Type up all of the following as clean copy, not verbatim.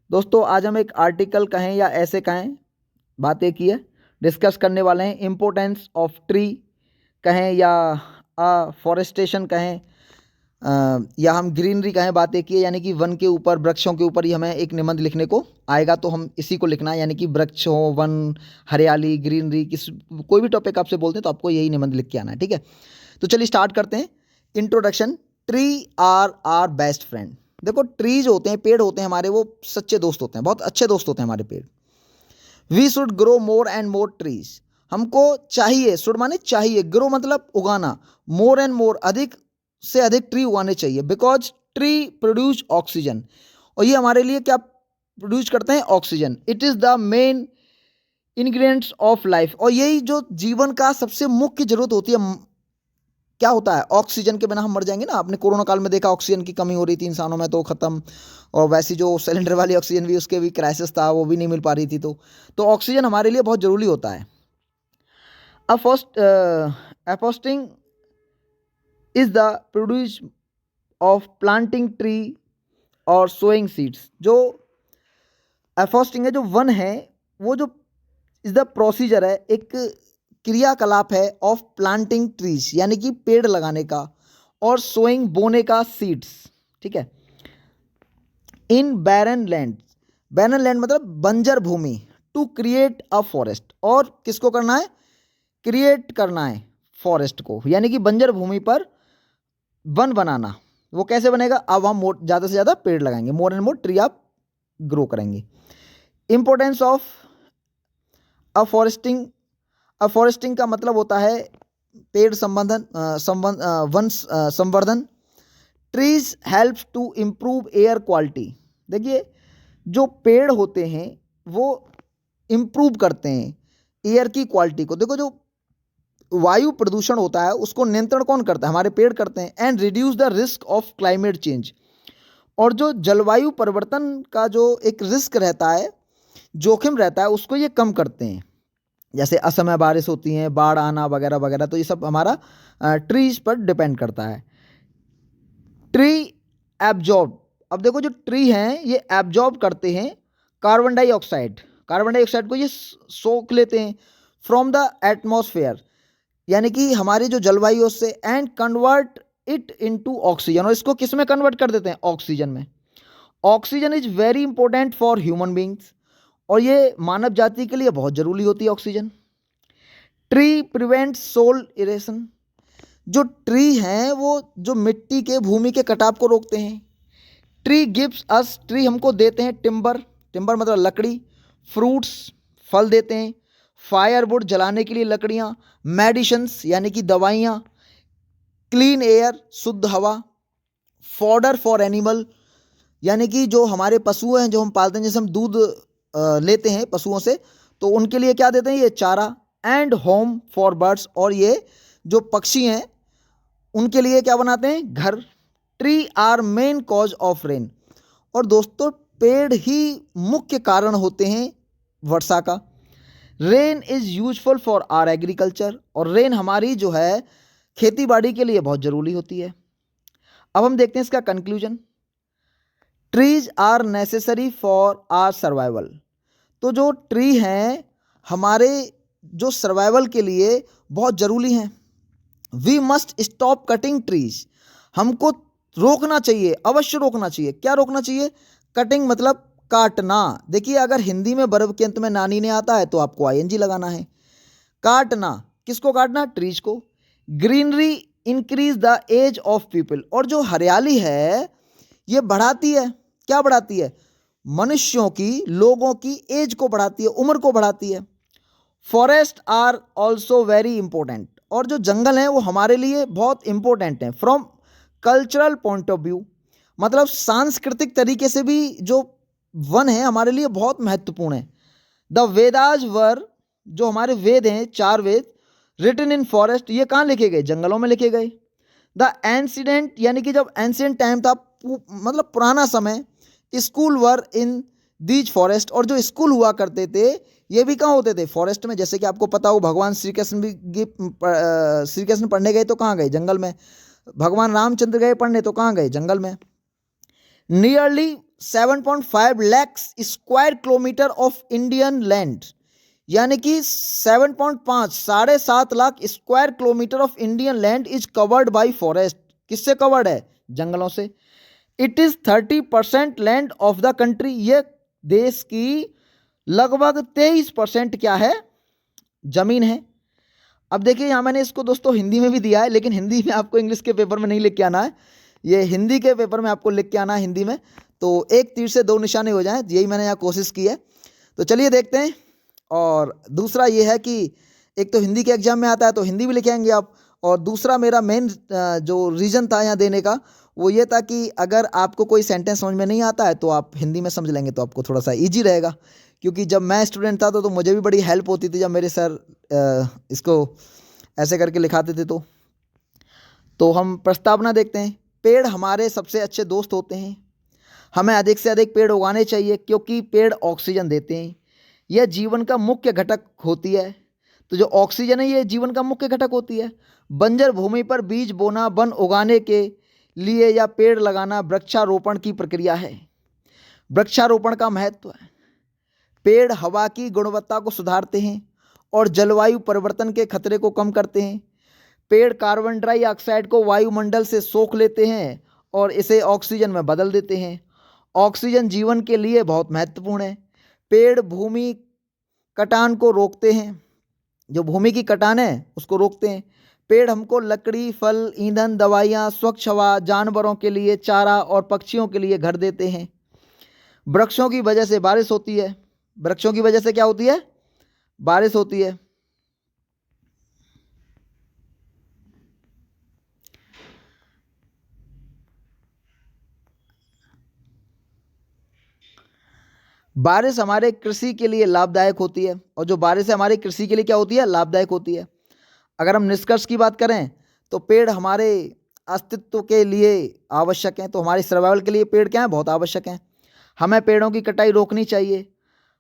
दोस्तों आज हम एक आर्टिकल कहें या ऐसे कहें बातें की है डिस्कस करने वाले हैं। इम्पोर्टेंस ऑफ ट्री कहें या फॉरेस्टेशन कहें या हम ग्रीनरी कहें बातें की है, यानी कि वन के ऊपर वृक्षों के ऊपर ही हमें एक निबंध लिखने को आएगा तो हम इसी को लिखना है, यानी कि वृक्ष हो, वन, हरियाली, ग्रीनरी, कोई भी टॉपिक आपसे बोलते हैं तो आपको यही निबंध लिख के आना है। ठीक है, तो चलिए स्टार्ट करते हैं। Introduction. Tree are best friend. देखो ट्रीज होते हैं, पेड़ होते हैं हमारे, वो सच्चे दोस्त होते हैं, बहुत अच्छे दोस्त होते हैं हमारे पेड़। We should grow more and more trees. हमको चाहिए, शुड माने चाहिए, ग्रो मतलब उगाना, मोर एंड मोर अधिक से अधिक ट्री उगाने चाहिए। बिकॉज ट्री प्रोड्यूस ऑक्सीजन, और ये हमारे लिए क्या प्रोड्यूस करते हैं? Oxygen. It is the main ingredients of life, और यही जो जीवन का सबसे मुख्य जरूरत होती है। क्या होता है? ऑक्सीजन के बिना हम मर जाएंगे ना। आपने कोरोना काल में देखा ऑक्सीजन की कमी हो रही थी इंसानों में, तो खत्म। और वैसी जो सिलेंडर वाली ऑक्सीजन भी, उसके भी क्राइसिस था, वो भी नहीं मिल पा रही थी। तो ऑक्सीजन हमारे लिए बहुत जरूरी होता है। Afforesting is the produce of planting tree और सोइंग सीड्स। जो एफॉस्टिंग है, जो वन है, वो जो इज द प्रोसीजर है, एक क्रियाकलाप है ऑफ प्लांटिंग ट्रीज, यानी कि पेड़ लगाने का, और सोइंग बोने का सीड्स। ठीक है। इन बैरन लैंड, बैरन लैंड मतलब बंजर भूमि, टू क्रिएट अ फॉरेस्ट। और किसको करना है? क्रिएट करना है फॉरेस्ट को, यानी कि बंजर भूमि पर वन बनाना। वो कैसे बनेगा? अब हम ज़्यादा से ज़्यादा पेड़ लगाएंगे, मोर एंड मोर ट्री आप ग्रो करेंगे। Importance of afforesting. अफॉरेस्टिंग का मतलब होता है पेड़ संवर्धन। Trees helps to improve air quality. देखिए जो पेड़ होते हैं वो इम्प्रूव करते हैं एयर की क्वालिटी को। देखो जो वायु प्रदूषण होता है उसको नियंत्रण कौन करता है? हमारे पेड़ करते हैं। And reduce the risk of climate change. और जो जलवायु परिवर्तन का जो एक रिस्क रहता है, जोखिम रहता है, उसको ये कम करते हैं। जैसे असमय बारिश होती हैं, बाढ़ आना वगैरह वगैरह, तो ये सब हमारा ट्रीज पर डिपेंड करता है। Tree absorb. अब देखो जो ट्री हैं ये एब्जॉर्ब करते हैं कार्बन डाइऑक्साइड। कार्बन डाइऑक्साइड को ये सोख लेते हैं फ्रॉम द एटमॉस्फेयर, यानी कि हमारी जो जलवायु से, and convert it into oxygen. और इसको किस में कन्वर्ट कर देते हैं? ऑक्सीजन में। Oxygen is very important for human beings, और ये मानव जाति के लिए बहुत जरूरी होती है oxygen. Tree prevent soil erosion. जो ट्री हैं वो जो मिट्टी के, भूमि के कटाव को रोकते हैं। ट्री गिव्स अस, ट्री हमको देते हैं टिम्बर। टिम्बर मतलब लकड़ी। फ्रूट्स, फल देते हैं। फायरवुड, जलाने के लिए लकड़ियाँ। मेडिसिन्स यानी कि दवाइयाँ। क्लीन एयर, शुद्ध हवा। फॉडर फॉर एनिमल, यानी कि जो हमारे पशु हैं जो हम पालते हैं, जैसे हम दूध लेते हैं पशुओं से, तो उनके लिए क्या देते हैं? ये चारा। एंड होम फॉर बर्ड्स, और ये जो पक्षी हैं उनके लिए क्या बनाते हैं? घर। Tree are main cause of rain. और दोस्तों पेड़ ही मुख्य कारण होते हैं वर्षा का। Rain is useful for our agriculture, और रेन हमारी जो है खेती बाड़ी के लिए बहुत जरूरी होती है। अब हम देखते हैं इसका conclusion. Trees are necessary for our survival. तो जो ट्री हैं हमारे जो सर्वाइवल के लिए बहुत जरूरी हैं। We must stop cutting trees. हमको रोकना चाहिए, अवश्य रोकना चाहिए। क्या रोकना चाहिए? कटिंग मतलब काटना। देखिए अगर हिंदी में वर्ब के अंत में नानी ने आता है तो आपको आईएनजी लगाना है। काटना, किसको काटना? ट्रीज को। Greenery increase the age of people. और जो हरियाली है ये बढ़ाती है, क्या बढ़ाती है? मनुष्यों की, लोगों की एज को बढ़ाती है, उम्र को बढ़ाती है। Forest are also very important. और जो जंगल हैं वो हमारे लिए बहुत इंपॉर्टेंट हैं from cultural point of view. मतलब सांस्कृतिक तरीके से भी जो वन है हमारे लिए बहुत महत्वपूर्ण है। द वेदाज वर, जो हमारे वेद हैं, 4 वेद, रिटन इन फॉरेस्ट, ये कहाँ लिखे गए? जंगलों में लिखे गए। द एंसिडेंट, यानी कि जब एंशिएंट टाइम था, मतलब पुराना समय, school were in these forest. और जो स्कूल हुआ करते थे ये भी कहाँ होते थे? फॉरेस्ट में। जैसे कि आपको पता हो भगवान श्री कृष्ण श्री कृष्ण पढ़ने गए तो कहाँ गए? जंगल में। भगवान रामचंद्र गए पढ़ने तो कहाँ गए? जंगल में। Nearly 7.5 lakh square kilometre of Indian land, यानी कि 7.5 7.5 lakh square kilometre of Indian land is covered by forest. किससे कवर्ड है? जंगलों से। It is 30% land of the country, ये देश की लगभग 23% क्या है? जमीन है। अब देखिए यहाँ मैंने इसको दोस्तों हिंदी में भी दिया है, लेकिन हिंदी में आपको इंग्लिश के पेपर में नहीं लिख के आना है, ये हिंदी के पेपर में आपको लिख के आना है हिंदी में, तो एक तीर से दो निशाने हो जाएं, यही मैंने यहाँ कोशिश की है। तो चलिए देखते हैं। और दूसरा ये है कि एक तो हिंदी के एग्जाम में आता है तो हिंदी भी लिखेंगे आप, और दूसरा मेरा मेन जो रीज़न था यहाँ देने का वो ये था कि अगर आपको कोई सेंटेंस समझ में नहीं आता है तो आप हिंदी में समझ लेंगे तो आपको थोड़ा सा ईजी रहेगा। क्योंकि जब मैं स्टूडेंट था तो मुझे भी बड़ी हेल्प होती थी जब मेरे सर इसको ऐसे करके लिखाते थे। तो हम प्रस्तावना देखते हैं। पेड़ हमारे सबसे अच्छे दोस्त होते हैं, हमें अधिक से अधिक पेड़ उगाने चाहिए क्योंकि पेड़ ऑक्सीजन देते हैं, यह जीवन का मुख्य घटक होती है। तो जो ऑक्सीजन है ये जीवन का मुख्य घटक होती है। बंजर भूमि पर बीज बोना, वन उगाने के लिए या पेड़ लगाना वृक्षारोपण की प्रक्रिया है। वृक्षारोपण का महत्व है। पेड़ हवा की गुणवत्ता को सुधारते हैं और जलवायु परिवर्तन के खतरे को कम करते हैं। पेड़ कार्बन डाइऑक्साइड को वायुमंडल से सोख लेते हैं और इसे ऑक्सीजन में बदल देते हैं। ऑक्सीजन जीवन के लिए बहुत महत्वपूर्ण है। पेड़ भूमि कटान को रोकते हैं, जो भूमि की कटान है उसको रोकते हैं। पेड़ हमको लकड़ी, फल, ईंधन, दवाइयाँ, स्वच्छ हवा, जानवरों के लिए चारा और पक्षियों के लिए घर देते हैं। वृक्षों की वजह से बारिश होती है। वृक्षों की वजह से क्या होती है? बारिश होती है। बारिश हमारे कृषि के लिए लाभदायक होती है, और जो बारिश है हमारी कृषि के लिए क्या होती है? लाभदायक होती है। अगर हम निष्कर्ष की बात करें तो पेड़ हमारे अस्तित्व के लिए आवश्यक हैं, तो हमारे सर्वाइवल के लिए पेड़ क्या हैं? बहुत आवश्यक हैं। हमें पेड़ों की कटाई रोकनी चाहिए।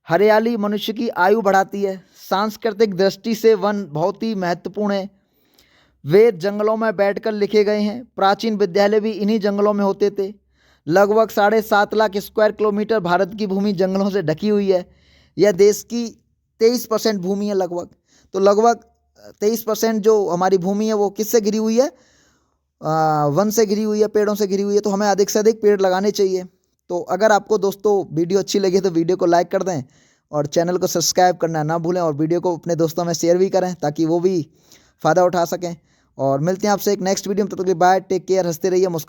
हरियाली मनुष्य की आयु बढ़ाती है। सांस्कृतिक दृष्टि से वन बहुत ही महत्वपूर्ण है। वेद जंगलों में बैठकर लिखे गए हैं। प्राचीन विद्यालय भी इन्हीं जंगलों में होते थे। लगभग 7.5 लाख स्क्वायर किलोमीटर भारत की भूमि जंगलों से ढकी हुई है। यह देश की 23% भूमि है लगभग। तो लगभग 23% जो हमारी भूमि है वो किससे घिरी हुई है? वन से घिरी हुई है, पेड़ों से घिरी हुई है। तो हमें अधिक से अधिक पेड़ लगाने चाहिए। तो अगर आपको दोस्तों वीडियो अच्छी लगी तो वीडियो को लाइक कर दें और चैनल को सब्सक्राइब करना ना भूलें, और वीडियो को अपने दोस्तों में शेयर भी करें ताकि वो भी फ़ायदा उठा सकें। और मिलते हैं आपसे एक नेक्स्ट वीडियो में। तब तक के लिए बाय, टेक केयर, हंसते रहिए, मुस्कुरा